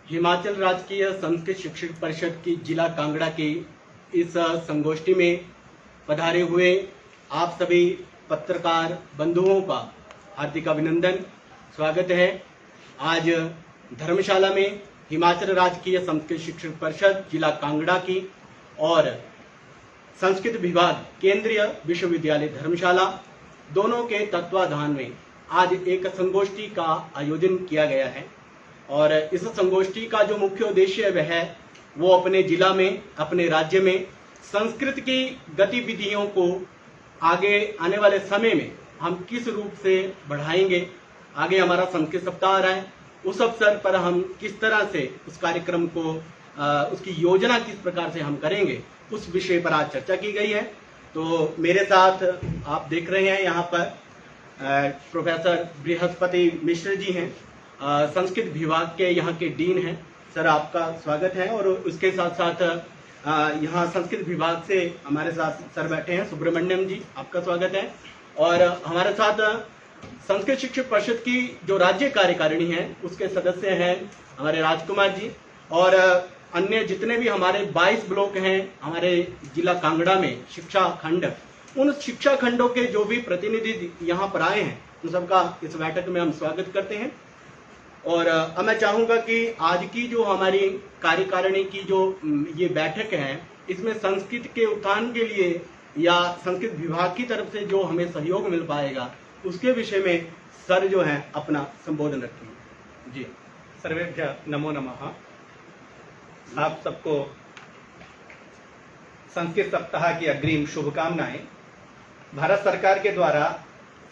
हिमाचल राजकीय संस्कृत शिक्षक परिषद की जिला कांगड़ा की इस संगोष्ठी में पधारे हुए आप सभी पत्रकार बंधुओं का हार्दिक अभिनंदन, स्वागत है। आज धर्मशाला में हिमाचल राजकीय संस्कृत शिक्षक परिषद जिला कांगड़ा की और संस्कृत विभाग केंद्रीय विश्वविद्यालय धर्मशाला दोनों के तत्वाधान में आज एक संगोष्ठी का आयोजन किया गया है। और इस संगोष्ठी का जो मुख्य उद्देश्य है वो अपने जिला में, अपने राज्य में संस्कृत की गतिविधियों को आगे आने वाले समय में हम किस रूप से बढ़ाएंगे। आगे हमारा संस्कृत सप्ताह आ रहा है, उस अवसर पर हम किस तरह से उस कार्यक्रम को उसकी योजना किस प्रकार से हम करेंगे, उस विषय पर आज चर्चा की गई है। तो मेरे साथ आप देख रहे हैं यहाँ पर प्रोफेसर बृहस्पति मिश्र जी हैं, संस्कृत विभाग के यहाँ के डीन हैं। सर आपका स्वागत है। और उसके साथ साथ यहाँ संस्कृत विभाग से हमारे साथ सर बैठे हैं, सुब्रमण्यम जी आपका स्वागत है। और हमारे साथ संस्कृत शिक्षक परिषद की जो राज्य कार्यकारिणी है उसके सदस्य हैं हमारे राजकुमार जी। और अन्य जितने भी हमारे 22 ब्लॉक हैं हमारे जिला कांगड़ा में शिक्षा खंड, उन शिक्षा खंडों के जो भी प्रतिनिधि यहाँ पर आए हैं उन सबका इस बैठक में हम स्वागत करते हैं। और अब मैं चाहूंगा कि आज की जो हमारी कार्यकारिणी की जो ये बैठक है इसमें संस्कृत के उत्थान के लिए या संस्कृत विभाग की तरफ से जो हमें सहयोग मिल पाएगा उसके विषय में सर जो है अपना संबोधन रखेंगे। जी। सर्वेभ्यः नमो नमः। आप सबको संस्कृत सप्ताह की अग्रिम शुभकामनाएं। भारत सरकार के द्वारा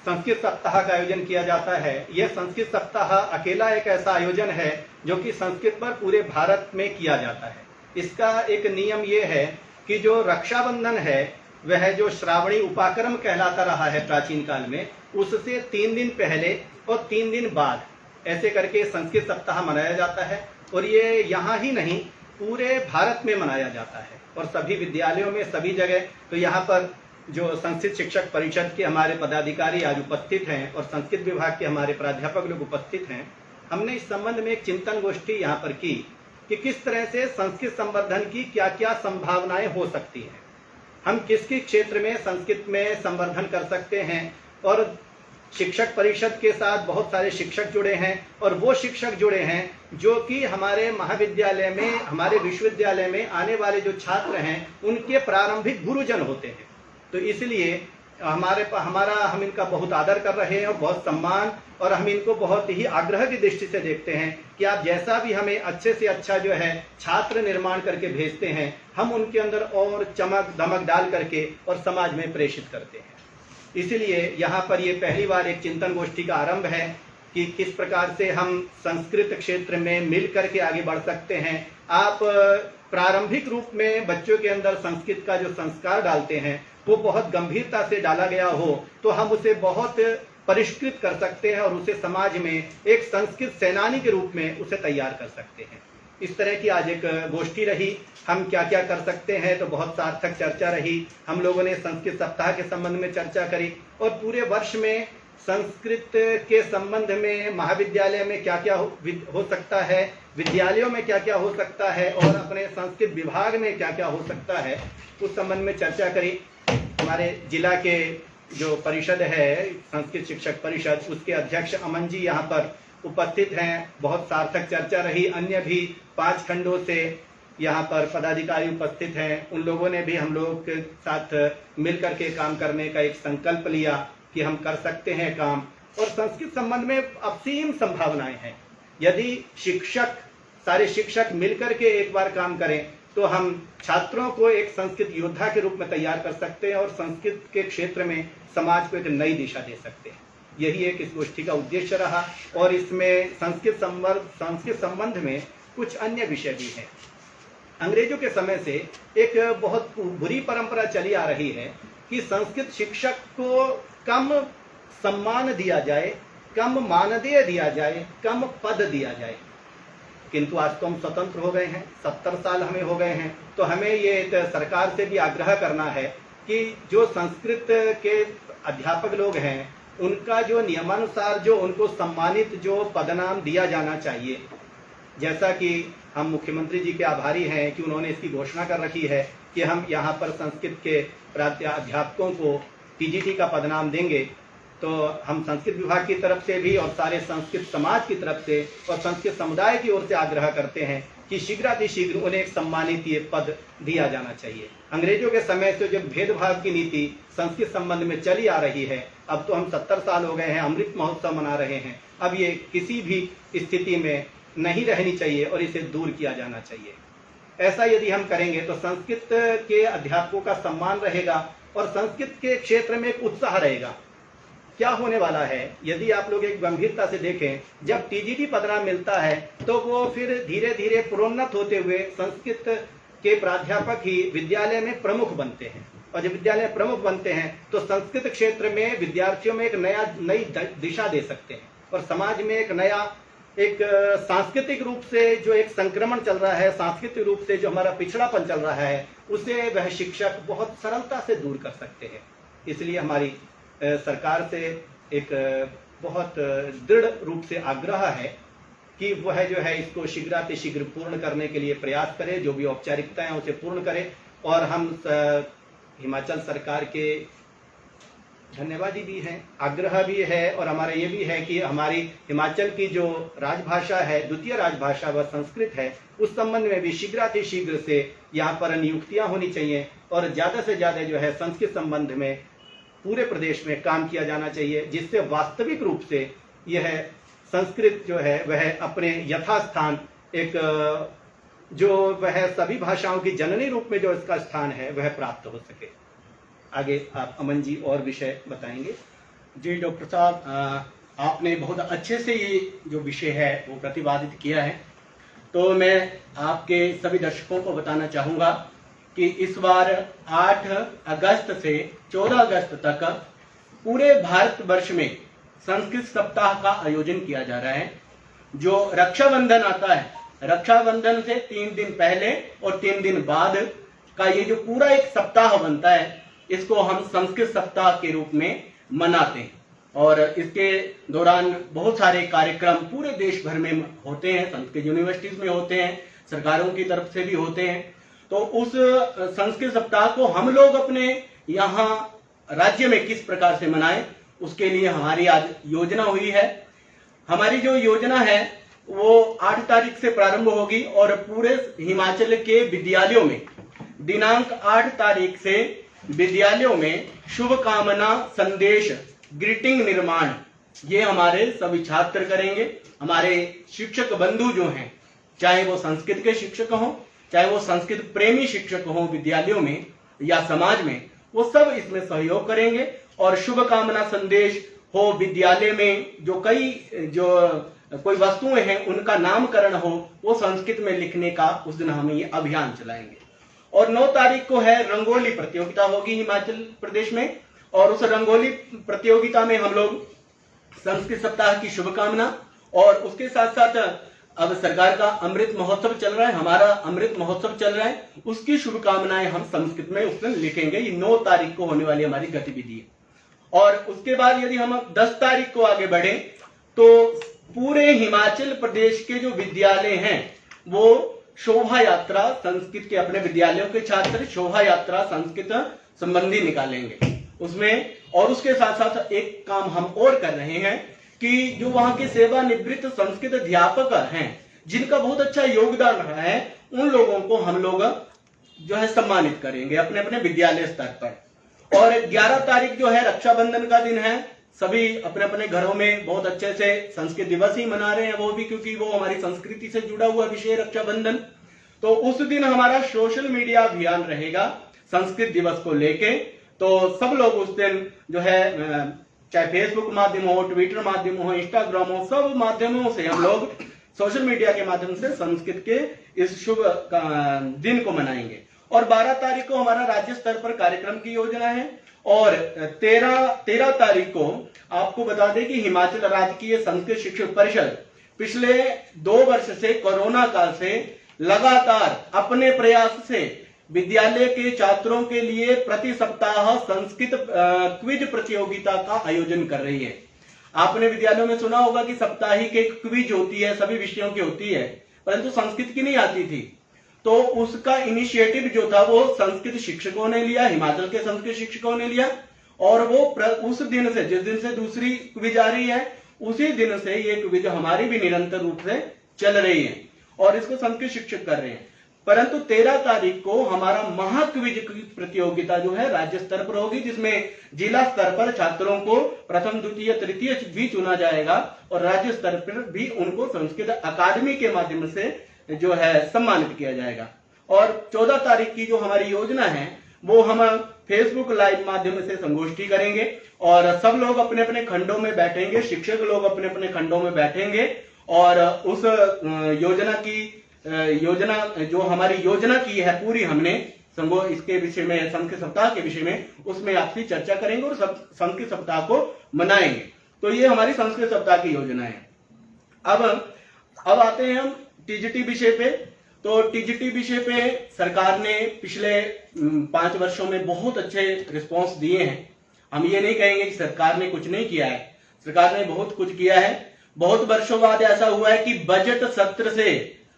संस्कृत सप्ताह का आयोजन किया जाता है। यह संस्कृत सप्ताह अकेला एक ऐसा आयोजन है जो कि संस्कृत पर पूरे भारत में किया जाता है। इसका एक नियम यह है कि जो रक्षाबंधन है वह जो श्रावणी उपाकर्म कहलाता रहा है प्राचीन काल में, उससे 3 दिन पहले और 3 दिन बाद ऐसे करके संस्कृत सप्ताह मनाया जाता है। और ये यहाँ ही नहीं पूरे भारत में मनाया जाता है और सभी विद्यालयों में, सभी जगह। तो यहाँ पर जो संस्कृत शिक्षक परिषद के हमारे पदाधिकारी आज उपस्थित हैं और संस्कृत विभाग के हमारे प्राध्यापक लोग उपस्थित हैं। हमने इस संबंध में एक चिंतन गोष्ठी यहाँ पर की कि किस तरह से संस्कृत संवर्धन की क्या क्या संभावनाएं हो सकती हैं, हम किस किस क्षेत्र में संस्कृत में संवर्धन कर सकते हैं। और शिक्षक परिषद के साथ बहुत सारे शिक्षक जुड़े हैं और वो शिक्षक जुड़े हैं जो कि हमारे महाविद्यालय में, हमारे विश्वविद्यालय में आने वाले जो छात्र हैं उनके प्रारंभिक गुरुजन होते हैं। तो इसलिए हम इनका बहुत आदर कर रहे हैं और बहुत सम्मान, और हम इनको बहुत ही आग्रह की दृष्टि से देखते हैं कि आप जैसा भी हमें अच्छे से अच्छा जो है छात्र निर्माण करके भेजते हैं, हम उनके अंदर और चमक दमक डाल करके और समाज में प्रेषित करते हैं। इसलिए यहाँ पर ये पहली बार एक चिंतन गोष्ठी का आरंभ है कि किस प्रकार से हम संस्कृत क्षेत्र में मिल करके आगे बढ़ सकते हैं। आप प्रारंभिक रूप में बच्चों के अंदर संस्कृत का जो संस्कार डालते हैं वो बहुत गंभीरता से डाला गया हो तो हम उसे बहुत परिष्कृत कर सकते हैं और उसे समाज में एक संस्कृत सेनानी के रूप में उसे तैयार कर सकते हैं। इस तरह की आज एक गोष्ठी रही। हम क्या क्या कर सकते हैं तो बहुत सार्थक चर्चा रही। हम लोगों ने संस्कृत सप्ताह के संबंध में चर्चा करी और पूरे वर्ष में संस्कृत के संबंध में महाविद्यालय में क्या क्या हो सकता है, विद्यालयों में क्या क्या हो सकता है और अपने संस्कृत विभाग में क्या क्या हो सकता है उस संबंध में चर्चा करी। हमारे जिला के जो परिषद है संस्कृत शिक्षक परिषद, उसके अध्यक्ष अमन जी यहाँ पर उपस्थित हैं। बहुत सार्थक चर्चा रही। अन्य भी 5 खंडों से यहाँ पर पदाधिकारी उपस्थित हैं। उन लोगों ने भी हम लोग के साथ मिलकर के काम करने का एक संकल्प लिया कि हम कर सकते हैं काम। और संस्कृत संबंध में असीम संभावनाएं हैं। यदि सारे शिक्षक मिलकर के एक बार काम करें तो हम छात्रों को एक संस्कृत योद्धा के रूप में तैयार कर सकते हैं और संस्कृत के क्षेत्र में समाज को एक नई दिशा दे सकते हैं। यही एक इस गोष्ठी का उद्देश्य रहा। और इसमें संस्कृत संबंध में कुछ अन्य विषय भी हैं। अंग्रेजों के समय से एक बहुत बुरी परंपरा चली आ रही है कि संस्कृत शिक्षक को कम सम्मान दिया जाए, कम मानदेय दिया जाए, कम पद दिया जाए। किंतु आज तो हम स्वतंत्र हो गए हैं, 70 साल हमें हो गए हैं। तो हमें ये सरकार से भी आग्रह करना है कि जो संस्कृत के अध्यापक लोग हैं उनका जो नियमानुसार जो उनको सम्मानित जो पदनाम दिया जाना चाहिए, जैसा कि हम मुख्यमंत्री जी के आभारी हैं कि उन्होंने इसकी घोषणा कर रखी है कि हम यहाँ पर संस्कृत के अध्यापकों को टीजीटी का पदनाम देंगे, तो हम संस्कृत विभाग की तरफ से भी और सारे संस्कृत समाज की तरफ से और संस्कृत समुदाय की ओर से आग्रह करते हैं कि शीघ्रातिशीघ्र उन्हें एक सम्मानित ये पद दिया जाना चाहिए। अंग्रेजों के समय से जो भेदभाव की नीति संस्कृत संबंध में चली आ रही है, अब तो हम 70 साल हो गए हैं, अमृत महोत्सव मना रहे हैं, अब ये किसी भी स्थिति में नहीं रहनी चाहिए और इसे दूर किया जाना चाहिए। ऐसा यदि हम करेंगे तो संस्कृत के अध्यापकों का सम्मान रहेगा और संस्कृत के क्षेत्र में एक उत्साह रहेगा। क्या होने वाला है, यदि आप लोग एक गंभीरता से देखें, जब टीजीटी पदनाम मिलता है तो वो फिर धीरे धीरे प्रोन्नत होते हुए संस्कृत के प्राध्यापक ही विद्यालय में प्रमुख बनते हैं, और जब विद्यालय में प्रमुख बनते हैं तो संस्कृत क्षेत्र में विद्यार्थियों में एक नई दिशा दे सकते हैं और समाज में एक सांस्कृतिक रूप से जो एक संक्रमण चल रहा है, सांस्कृतिक रूप से जो हमारा पिछड़ापन चल रहा है, उसे वह शिक्षक बहुत सरलता से दूर कर सकते हैं। इसलिए हमारी सरकार से एक बहुत दृढ़ रूप से आग्रह है कि वह जो है इसको शीघ्रातिशीघ्र पूर्ण करने के लिए प्रयास करे, जो भी औपचारिकताएं उसे पूर्ण करे। और हम हिमाचल सरकार के धन्यवादी भी हैं, आग्रह भी है, और हमारा ये भी है कि हमारी हिमाचल की जो राजभाषा है, द्वितीय राजभाषा वह संस्कृत है, उस संबंध में भी शीघ्रातिशीघ्र से यहाँ पर नियुक्तियां होनी चाहिए और ज्यादा से ज्यादा जो है संस्कृत संबंध में पूरे प्रदेश में काम किया जाना चाहिए, जिससे वास्तविक रूप से यह संस्कृत जो है वह अपने यथास्थान एक जो वह सभी भाषाओं की जननी रूप में जो इसका स्थान है वह प्राप्त हो सके। आगे आप अमन जी और विषय बताएंगे। जी डॉक्टर साहब, आपने बहुत अच्छे से ये जो विषय है वो प्रतिपादित किया है। तो मैं आपके सभी दर्शकों को बताना चाहूंगा कि इस बार 8 अगस्त से 14 अगस्त तक पूरे भारतवर्ष में संस्कृत सप्ताह का आयोजन किया जा रहा है। जो रक्षाबंधन आता है, रक्षाबंधन से 3 दिन पहले और 3 दिन बाद का ये जो पूरा एक सप्ताह बनता है, इसको हम संस्कृत सप्ताह के रूप में मनाते हैं। और इसके दौरान बहुत सारे कार्यक्रम पूरे देश भर में होते हैं, संस्कृत यूनिवर्सिटीज में होते हैं, सरकारों की तरफ से भी होते हैं। तो उस संस्कृत सप्ताह को हम लोग अपने यहाँ राज्य में किस प्रकार से मनाएं, उसके लिए हमारी आज योजना हुई है। हमारी जो योजना है वो 8 तारीख से प्रारंभ होगी और पूरे हिमाचल के विद्यालयों में दिनांक 8 तारीख से विद्यालयों में शुभकामना संदेश, ग्रीटिंग निर्माण, ये हमारे सभी छात्र करेंगे। हमारे शिक्षक बंधु जो हैं, चाहे वो संस्कृत के शिक्षक हों, चाहे वो संस्कृत प्रेमी शिक्षक हों विद्यालयों में या समाज में, वो सब इसमें सहयोग करेंगे। और शुभकामना संदेश हो, विद्यालय में जो कोई वस्तुएं हैं उनका नामकरण हो, वो संस्कृत में लिखने का उस दिन हम ये अभियान चलाएंगे। और 9 तारीख को है रंगोली प्रतियोगिता होगी हिमाचल प्रदेश में, और उस रंगोली प्रतियोगिता में हम लोग संस्कृत सप्ताह की शुभकामना, और उसके साथ साथ अब सरकार का अमृत महोत्सव चल रहा है, हमारा अमृत महोत्सव चल रहा है, उसकी शुभकामनाएं हम संस्कृत में उस दिन लिखेंगे। ये 9 तारीख को होने वाली हमारी गतिविधि है। और उसके बाद यदि हम 10 तारीख को आगे बढ़े तो पूरे हिमाचल प्रदेश के जो विद्यालय हैं वो शोभा यात्रा, संस्कृत के अपने विद्यालयों के छात्र शोभा यात्रा संस्कृत संबंधी निकालेंगे उसमें। और उसके साथ साथ एक काम हम और कर रहे हैं कि जो वहां के सेवानिवृत्त संस्कृत अध्यापक हैं जिनका बहुत अच्छा योगदान रहा है, उन लोगों को हम लोग जो है सम्मानित करेंगे अपने अपने विद्यालय स्तर पर। और 11 तारीख जो है रक्षाबंधन का दिन है, सभी अपने अपने घरों में बहुत अच्छे से संस्कृत दिवस ही मना रहे हैं, वो भी क्योंकि वो हमारी संस्कृति से जुड़ा हुआ विषय रक्षाबंधन। तो उस दिन हमारा सोशल मीडिया अभियान रहेगा संस्कृत दिवस को लेके। तो सब लोग उस दिन जो है चाहे फेसबुक माध्यम हो, ट्विटर माध्यम हो, इंस्टाग्राम हो, सब माध्यमों से हम लोग सोशल मीडिया के माध्यम से संस्कृत के इस शुभ दिन को मनाएंगे। और 12 तारीख को हमारा राज्य स्तर पर कार्यक्रम की योजना है। और 13 तारीख को आपको बता दें कि हिमाचल राजकीय संस्कृत शिक्षक परिषद पिछले 2 वर्ष से कोरोना काल से लगातार अपने प्रयास से विद्यालय के छात्रों के लिए प्रति सप्ताह संस्कृत क्विज प्रतियोगिता का आयोजन कर रही है। आपने विद्यालयों में सुना होगा कि साप्ताहिक एक क्विज होती है, सभी विषयों की होती है, परंतु संस्कृत की नहीं आती थी। तो उसका इनिशिएटिव जो था वो संस्कृत शिक्षकों ने लिया, हिमाचल के संस्कृत शिक्षकों ने लिया, और वो उस दिन से, जिस दिन से दूसरी क्विज आ रही है, उसी दिन से ये क्विज हमारी भी निरंतर रूप से चल रही है और इसको संस्कृत शिक्षक कर रहे हैं। परंतु 13 तारीख को हमारा महाक्विज प्रतियोगिता जो है राज्य स्तर पर होगी, जिसमें जिला स्तर पर छात्रों को प्रथम, द्वितीय, तृतीय भी चुना जाएगा और राज्य स्तर पर भी उनको संस्कृत अकादमी के माध्यम से जो है सम्मानित किया जाएगा। और 14 तारीख की जो हमारी योजना है वो हम फेसबुक लाइव माध्यम से संगोष्ठी करेंगे और सब लोग अपने अपने खंडों में बैठेंगे, शिक्षक लोग अपने अपने खंडों में बैठेंगे और उस योजना जो हमारी योजना की है पूरी हमने इसके विषय में, संस्कृत सप्ताह के विषय में, उसमें आपसी चर्चा करेंगे और संस्कृत सप्ताह को मनाएंगे। तो ये हमारी संस्कृत सप्ताह की योजना है। अब आते हैं हम टीजीटी विषय पे। तो टीजीटी विषय पे सरकार ने पिछले 5 वर्षों में बहुत अच्छे रिस्पॉन्स दिए हैं। हम ये नहीं कहेंगे कि सरकार ने कुछ नहीं किया है, सरकार ने बहुत कुछ किया है। बहुत वर्षों बाद ऐसा हुआ है कि बजट सत्र से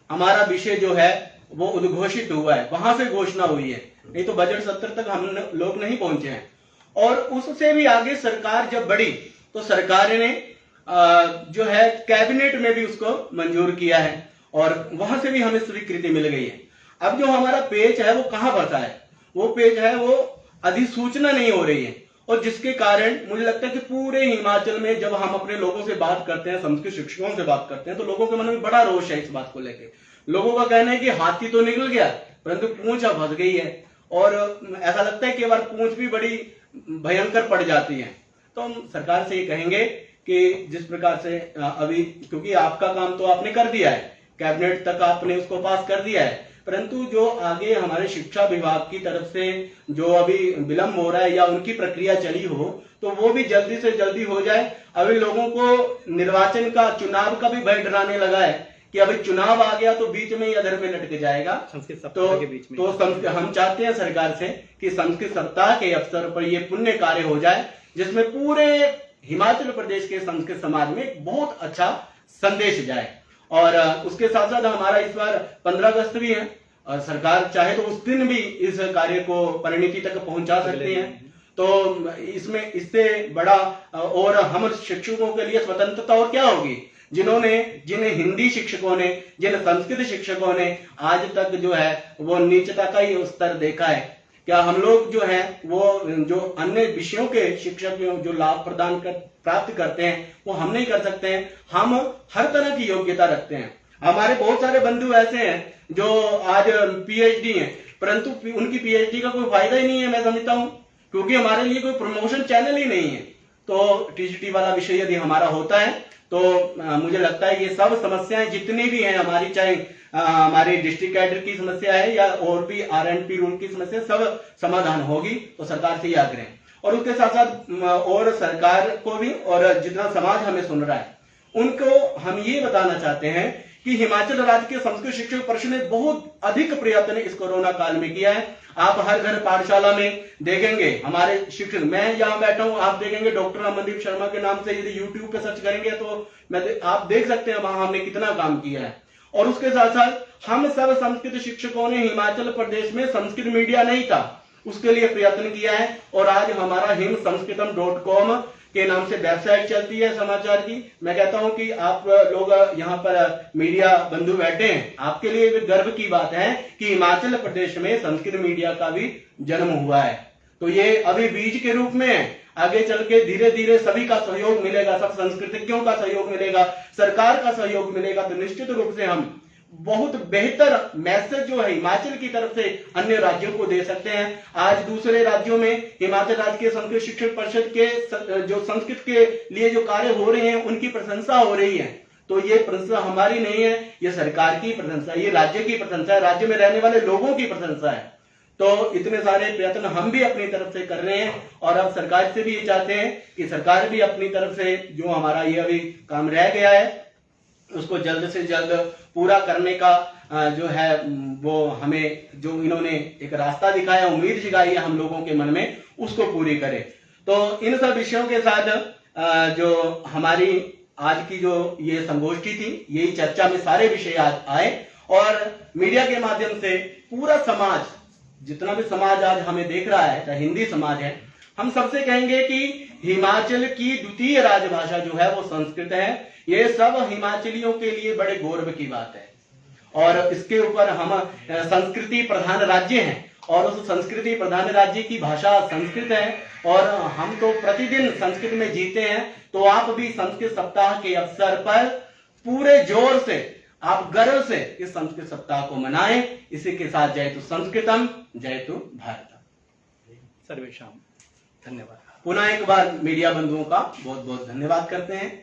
हमारा विषय जो है वो उद्घोषित हुआ है, वहां से घोषणा हुई है, नहीं तो बजट सत्र तक हम लोग नहीं पहुंचे हैं। और उससे भी आगे सरकार जब बढ़ी तो सरकार ने जो है कैबिनेट में भी उसको मंजूर किया है और वहां से भी हमें स्वीकृति मिल गई है। अब जो हमारा पेज है वो कहां फंसा है, वो पेज है वो अधिसूचना नहीं हो रही है और जिसके कारण मुझे लगता है कि पूरे हिमाचल में जब हम अपने लोगों से बात करते हैं, संस्कृत शिक्षकों से बात करते हैं, तो लोगों के मन में बड़ा रोष है इस बात को लेकर। लोगों का कहना है कि हाथी तो निकल गया परंतु पूंछ अब फंस गई है और ऐसा लगता है कि बार पूंछ भी बड़ी भयंकर पड़ जाती है। तो हम सरकार से ये कहेंगे कि जिस प्रकार से अभी, क्योंकि आपका काम तो आपने कर दिया है, कैबिनेट तक आपने उसको पास कर दिया है, परंतु जो आगे हमारे शिक्षा विभाग की तरफ से जो अभी विलंब हो रहा है या उनकी प्रक्रिया चली हो तो वो भी जल्दी से जल्दी हो जाए। अभी लोगों को निर्वाचन का, चुनाव का भी भय डराने लगा है कि अभी चुनाव आ गया तो बीच में ही अधर में लटक जाएगा। संस्कृत सप्ताह के बीच में तो हम चाहते हैं सरकार से कि संस्कृत सप्ताह के अवसर पर ये पुण्य कार्य हो जाए, जिसमें पूरे हिमाचल प्रदेश के संस्कृत समाज में एक बहुत अच्छा संदेश जाए। और उसके साथ साथ हमारा इस बार 15 अगस्त भी है और सरकार चाहे तो उस दिन भी इस कार्य को परिणति तक पहुंचा सकती है। तो इसमें इससे बड़ा और हम शिक्षकों के लिए स्वतंत्रता और क्या होगी, जिन्हें हिंदी शिक्षकों ने, जिन संस्कृत शिक्षकों ने आज तक जो है वो नीचता का ही स्तर देखा है। क्या हम लोग जो है वो जो अन्य विषयों के शिक्षक जो लाभ प्रदान प्राप्त करते हैं वो हम नहीं कर सकते हैं? हम हर तरह की योग्यता रखते हैं। हमारे बहुत सारे बंधु ऐसे हैं जो आज पीएचडी हैं, परंतु उनकी पीएचडी का कोई फायदा ही नहीं है, मैं समझता हूं, क्योंकि हमारे लिए कोई प्रमोशन चैनल ही नहीं है। तो टीजीटी वाला विषय यदि हमारा होता है तो मुझे लगता है ये सब समस्याएं जितनी भी हैं हमारी, चाहे हमारी डिस्ट्रिक्ट कैडर की समस्या है या और भी आरएनपी रूल की समस्या, सब समाधान होगी। तो सरकार से ये आग्रह और उसके साथ साथ और सरकार को भी और जितना समाज हमें सुन रहा है उनको हम ये बताना चाहते हैं कि हिमाचल राज्य के संस्कृत शिक्षक परिषद ने बहुत अधिक प्रयत्न इस कोरोना काल में किया है। आप हर घर पाठशाला में देखेंगे हमारे शिक्षक, मैं यहाँ बैठा हूँ, आप देखेंगे डॉक्टर अमनदीप शर्मा के नाम से यदि यूट्यूब पे सर्च करेंगे तो आप देख सकते हैं वहां हमने कितना काम किया है। और उसके साथ साथ हम सब संस्कृत शिक्षकों ने हिमाचल प्रदेश में संस्कृत मीडिया नहीं था उसके लिए प्रयत्न किया है और आज हमारा himsanskritam.com के नाम से वेबसाइट चलती है समाचार की। मैं कहता हूं कि आप लोग यहाँ पर मीडिया बंधु बैठे हैं, आपके लिए भी गर्व की बात है कि हिमाचल प्रदेश में संस्कृत मीडिया का भी जन्म हुआ है। तो ये अभी बीज के रूप में है, आगे चल के धीरे धीरे सभी का सहयोग मिलेगा, सब संस्कृतिज्ञों का सहयोग मिलेगा, सरकार का सहयोग मिलेगा, तो निश्चित रूप से हम बहुत बेहतर मैसेज जो है हिमाचल की तरफ से अन्य राज्यों को दे सकते हैं। आज दूसरे राज्यों में हिमाचल राज्य के संस्कृत शिक्षक परिषद के जो संस्कृत के लिए जो कार्य हो रहे हैं उनकी प्रशंसा हो रही है। तो ये प्रशंसा हमारी नहीं है, ये सरकार की प्रशंसा, ये राज्य की प्रशंसा है, राज्य में रहने वाले लोगों की प्रशंसा है। तो इतने सारे प्रयत्न हम भी अपनी तरफ से कर रहे हैं और अब सरकार से भी ये चाहते हैं कि सरकार भी अपनी तरफ से जो हमारा ये अभी काम रह गया है उसको जल्द से जल्द पूरा करने का जो है वो हमें जो इन्होंने एक रास्ता दिखाया, उम्मीद जगाई है हम लोगों के मन में, उसको पूरी करे। तो इन सब विषयों के साथ जो हमारी आज की जो ये संगोष्ठी थी, यही चर्चा में सारे विषय आज आए और मीडिया के माध्यम से पूरा समाज, जितना भी समाज आज हमें देख रहा है, चाहे हिंदी समाज है, हम सबसे कहेंगे कि हिमाचल की द्वितीय राजभाषा जो है वो संस्कृत है। ये सब हिमाचलियों के लिए बड़े गौरव की बात है और इसके ऊपर हम संस्कृति प्रधान राज्य हैं और उस संस्कृति प्रधान राज्य की भाषा संस्कृत है और हम तो प्रतिदिन संस्कृत में जीते हैं। तो आप भी संस्कृत सप्ताह के अवसर पर पूरे जोर से, आप गर्व से इस संस्कृत सप्ताह को मनाएं। इसी के साथ जयतु संस्कृतम जयतु भारतम। सर्वेशाम धन्यवाद। पुनः एक बार मीडिया बंधुओं का बहुत बहुत धन्यवाद करते हैं।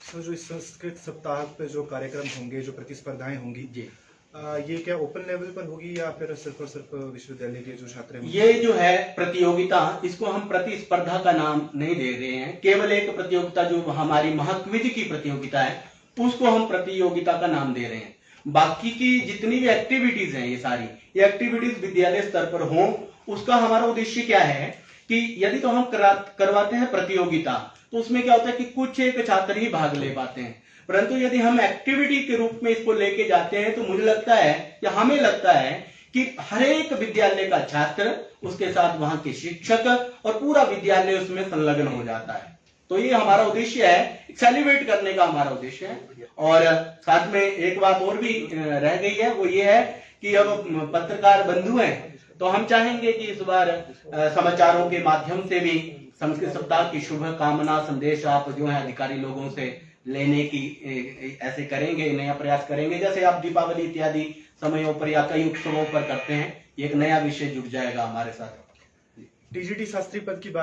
सर, जो इस संस्कृत सप्ताह पे जो कार्यक्रम होंगे, जो प्रतिस्पर्धाएं होंगी जी, ये क्या ओपन लेवल पर होगी या फिर सिर्फ और सिर्फ विश्वविद्यालय के जो छात्र हैं? ये जो है प्रतियोगिता, इसको हम प्रतिस्पर्धा का नाम नहीं दे रहे हैं। केवल एक प्रतियोगिता जो हमारी महाक्विज की प्रतियोगिता है, उसको हम प्रतियोगिता का नाम दे रहे हैं। बाकी की जितनी भी एक्टिविटीज हैं, ये सारी ये एक्टिविटीज विद्यालय स्तर पर हों, उसका हमारा उद्देश्य क्या है कि यदि तो हम करवाते हैं प्रतियोगिता, तो उसमें क्या होता है कि कुछ एक छात्र ही भाग ले पाते हैं, परंतु यदि हम एक्टिविटी के रूप में इसको लेके जाते हैं तो मुझे लगता है या हमें लगता है कि हर एक विद्यालय का छात्र, उसके साथ वहां के शिक्षक और पूरा विद्यालय उसमें संलग्न हो जाता है। तो ये हमारा उद्देश्य है, सेलिब्रेट करने का हमारा उद्देश्य है। और साथ में एक बात और भी रह गई है, वो ये है कि अब पत्रकार बंधु हैं, तो हम चाहेंगे कि इस बार समाचारों के माध्यम से भी संस्कृत सप्ताह की शुभकामना संदेश आप जो है अधिकारी लोगों से लेने की ऐसे करेंगे, नया प्रयास करेंगे, जैसे आप दीपावली इत्यादि समयों पर या कई उत्सवों पर करते हैं। एक नया विषय जुड़ जाएगा हमारे साथ। टीजीटी शास्त्री पद की बात